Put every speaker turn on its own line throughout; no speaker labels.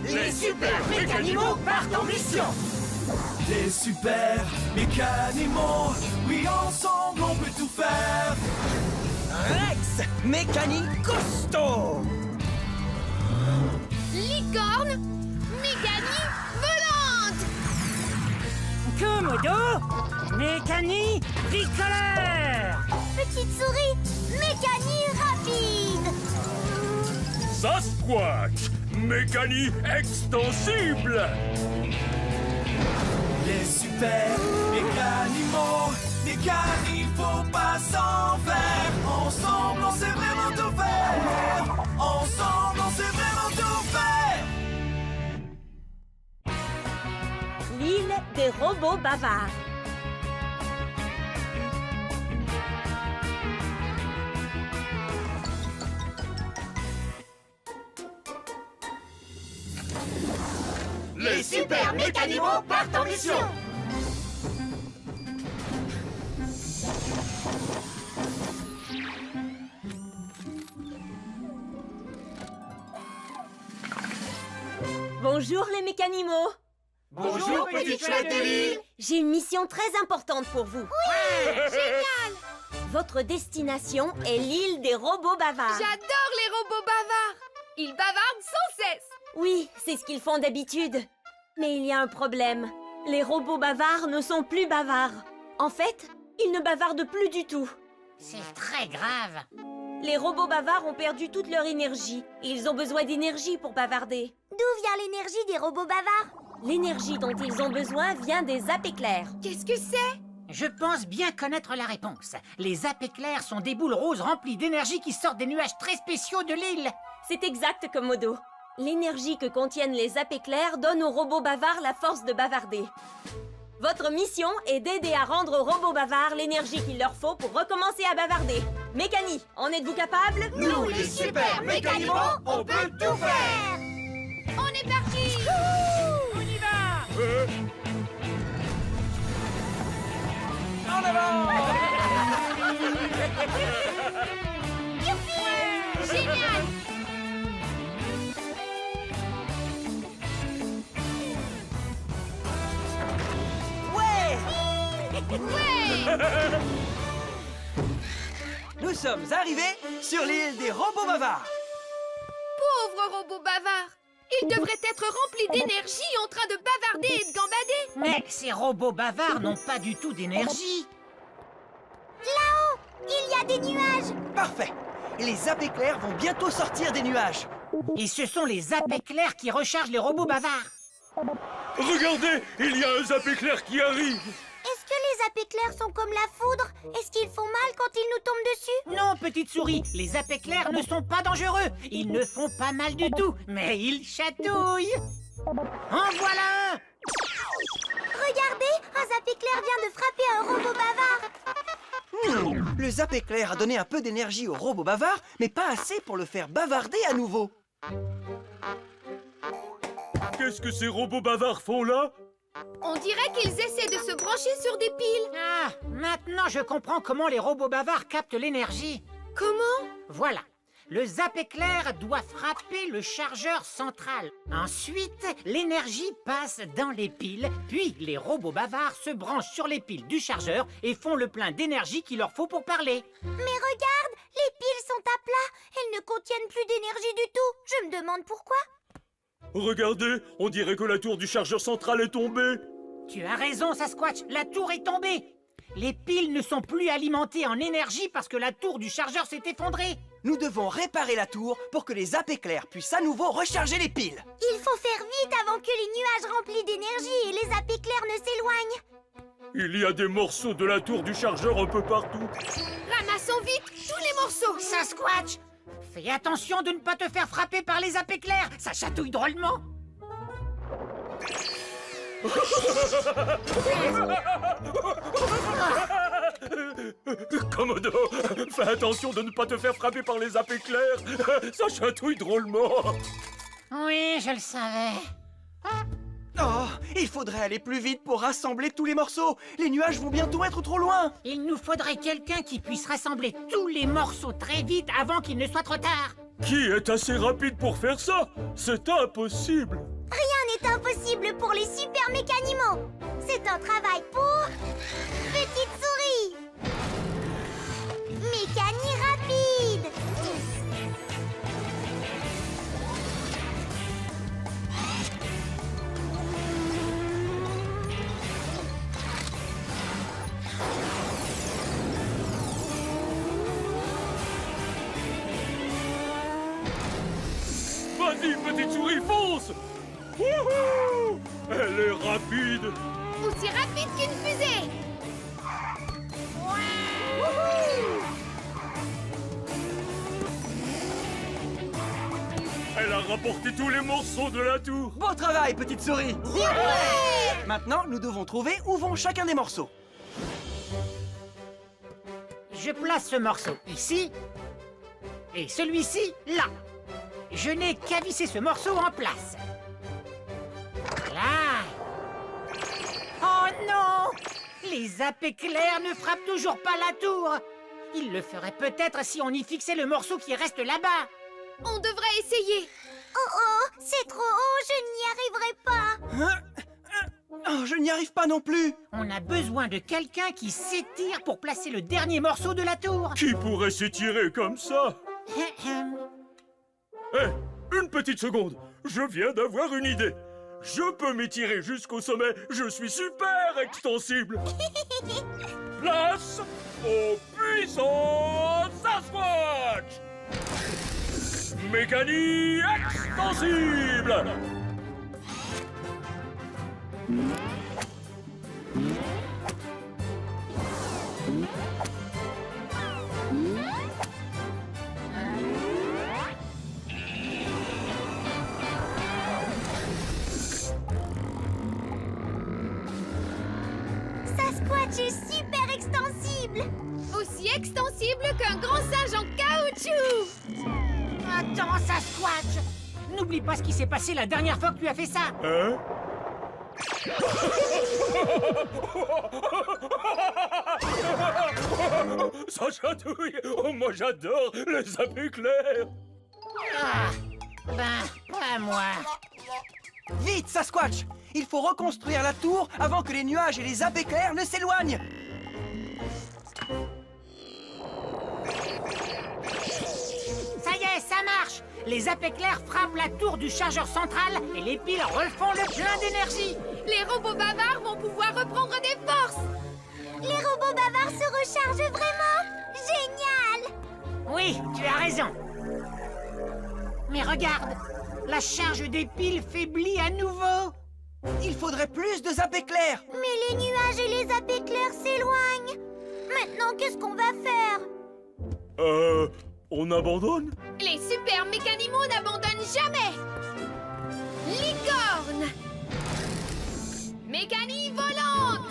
Les super mécanimaux partent en mission.
Les super mécanimaux, oui ensemble on peut tout faire.
Rex, mécanique costaud.
Licorne, Méganie volante.
Komodo, mécanique tricolore.
Petite souris, Méganie rapide.
Sasquatch, mécanique extensible.
Les super mécanimaux, mécaniques, faut pas s'en faire. Ensemble on sait vraiment tout faire. Ensemble on sait vraiment tout faire.
L'île des robots bavards.
Les super mécanimaux partent en mission.
Bonjour les mécanimaux.
Bonjour, petite chouette de l'île.
J'ai une mission très importante pour vous.
Oui, génial.
Votre destination est l'île des robots bavards.
J'adore les robots bavards. Ils bavardent sans cesse.
Oui, c'est ce qu'ils font d'habitude. Mais il y a un problème. Les robots bavards ne sont plus bavards. En fait, ils ne bavardent plus du tout.
C'est très grave.
Les robots bavards ont perdu toute leur énergie. Et ils ont besoin d'énergie pour bavarder.
D'où vient l'énergie des robots bavards?
L'énergie dont ils ont besoin vient des âpes éclairs.
Qu'est-ce que c'est?
Je pense bien connaître la réponse. Les âpes éclairs sont des boules roses remplies d'énergie qui sortent des nuages très spéciaux de l'île.
C'est exact, Komodo. L'énergie que contiennent les âpes éclairs donne aux robots bavards la force de bavarder. Votre mission est d'aider à rendre aux robots bavards l'énergie qu'il leur faut pour recommencer à bavarder. Mécanie, en êtes-vous capable?
Nous, les super mécanimaux, on peut tout faire.
On est parti.
On y va!
En avant.
Youpi! Génial. Ouais.
Nous sommes arrivés sur l'île des robots bavards.
Pauvre robot bavard. Il devrait être rempli d'énergie en train de bavarder et de gambader.
Mais ces robots bavards n'ont pas du tout d'énergie.
Là-haut, il y a des nuages.
Parfait. Les âpes éclairs vont bientôt sortir des nuages.
Et ce sont les âpes éclairs qui rechargent les robots bavards.
Regardez, il y a un zap éclair qui arrive.
Est-ce que les âpes éclairs sont comme la foudre? Est-ce qu'ils font mal quand ils nous tombent dessus?
Non, petite souris, les âpes éclairs ne sont pas dangereux. Ils ne font pas mal du tout, mais ils chatouillent. En voilà un!
Regardez, un zap éclair vient de frapper un robot bavard.
Le zap éclair a donné un peu d'énergie au robot bavard, mais pas assez pour le faire bavarder à nouveau.
Qu'est-ce que ces robots bavards font là?
On dirait qu'ils essaient de se brancher sur des piles.
Ah, maintenant je comprends comment les robots bavards captent l'énergie.
Comment?
Voilà. Le zap éclair doit frapper le chargeur central. Ensuite, l'énergie passe dans les piles, puis les robots bavards se branchent sur les piles du chargeur et font le plein d'énergie qu'il leur faut pour parler.
Mais regarde, les piles sont à plat. Elles ne contiennent plus d'énergie du tout. Je me demande pourquoi.
Regardez, on dirait que la tour du chargeur central est tombée.
Tu as raison, Sasquatch, la tour est tombée. Les piles ne sont plus alimentées en énergie parce que la tour du chargeur s'est effondrée.
Nous devons réparer la tour pour que les âpes éclairs puissent à nouveau recharger les piles.
Il faut faire vite avant que les nuages remplis d'énergie et les âpes éclairs ne s'éloignent.
Il y a des morceaux de la tour du chargeur un peu partout.
Ramassons vite tous les morceaux.
Sasquatch, fais attention de ne pas te faire frapper par les âpes éclairs, ça chatouille drôlement.
Komodo, fais attention de ne pas te faire frapper par les âpes éclairs. Ça chatouille drôlement.
Oui, je le savais.
Oh, il faudrait aller plus vite pour rassembler tous les morceaux. Les nuages vont bientôt être trop loin.
Il nous faudrait quelqu'un qui puisse rassembler tous les morceaux très vite avant qu'il ne soit trop tard.
Qui est assez rapide pour faire ça? C'est impossible.
C'est impossible pour les super mécanimaux. C'est un travail pour... Petite souris. Mécani rapide.
Vas-y, petite souris, fonce! Wouhou! Elle est rapide!
Aussi rapide qu'une fusée.
Elle a rapporté tous les morceaux de la tour!
Beau travail, petite souris. Maintenant, nous devons trouver où vont chacun des morceaux.
Je place ce morceau ici et celui-ci là. Je n'ai qu'à visser ce morceau en place. Là. Oh non! Les éclairs ne frappent toujours pas la tour. Ils le feraient peut-être si on y fixait le morceau qui reste là-bas.
On devrait essayer.
Oh, c'est trop haut, je n'y arriverai pas.
Oh, je n'y arrive pas non plus.
On a besoin de quelqu'un qui s'étire pour placer le dernier morceau de la tour.
Qui pourrait s'étirer comme ça? Hé, une petite seconde! Je viens d'avoir une idée! Je peux m'étirer jusqu'au sommet, je suis super extensible! Place au puissant Sasquatch! Mécanique extensible!
Sasquatch est super extensible.
Aussi extensible qu'un grand singe en caoutchouc.
Attends, Sasquatch! N'oublie pas ce qui s'est passé la dernière fois que tu as fait ça.
Hein? Ça chatouille! Oh, moi j'adore les apéclairs!
Ah, ben, pas moi.
Vite, Sasquatch. Il faut reconstruire la tour avant que les nuages et les éclairs ne s'éloignent.
Ça y est, ça marche! Les éclairs frappent la tour du chargeur central et les piles refont le plein d'énergie.
Les robots bavards vont pouvoir reprendre des forces.
Les robots bavards se rechargent vraiment. Génial.
Oui, tu as raison. Mais regarde, la charge des piles faiblit à nouveau.
Il faudrait plus de éclairs.
Mais les nuages et les éclairs s'éloignent. Maintenant, qu'est-ce qu'on va faire?
On abandonne?
Les super mécanimaux n'abandonnent jamais. Licorne. Mécanie volante.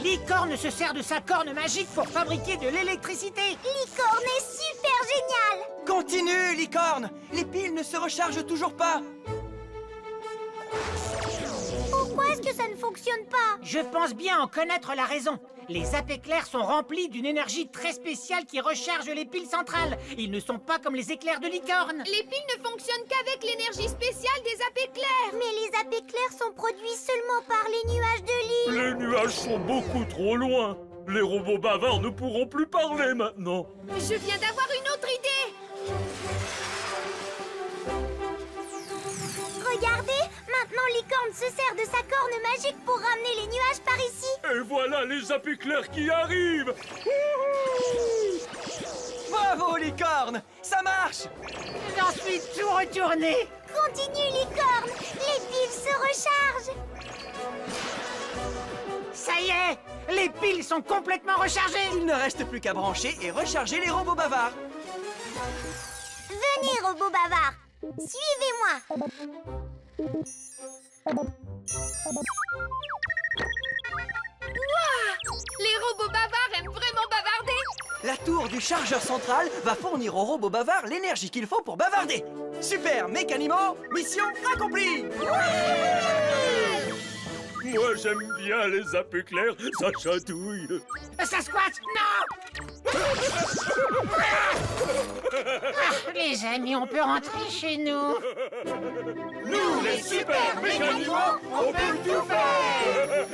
Licorne se sert de sa corne magique pour fabriquer de l'électricité.
Licorne est super génial.
Continue, licorne. Les piles ne se rechargent toujours pas.
Pourquoi est-ce que ça ne fonctionne pas?
Je pense bien en connaître la raison. Les éclairs sont remplis d'une énergie très spéciale qui recharge les piles centrales. Ils ne sont pas comme les éclairs de licorne.
Les piles ne fonctionnent qu'avec l'énergie spéciale des apéclairs.
Mais les éclairs sont produits seulement par les nuages de l'île.
Les nuages sont beaucoup trop loin. Les robots bavards ne pourront plus parler maintenant.
Je viens d'avoir une autre idée.
Regardez, maintenant Licorne se sert de sa corne magique pour ramener les nuages par ici.
Et voilà les apéclairs qui arrivent. Wouhou!
Bravo, licorne. Ça marche.
J'en suis tout retourné.
Continue Licorne, les piles se rechargent.
Ça y est, les piles sont complètement rechargées.
Il ne reste plus qu'à brancher et recharger les robots bavards.
Venez robots bavards, suivez-moi.
Les robots bavards aiment vraiment bavarder.
tour du chargeur central va fournir au robot bavard l'énergie qu'il faut pour bavarder. Super Mécanimaux, mission accomplie!
Moi, j'aime bien les apéclairs, ça chatouille.
Sasquatch, non! Les amis, on peut rentrer chez nous.
Nous, les super mécanimaux, on peut tout faire.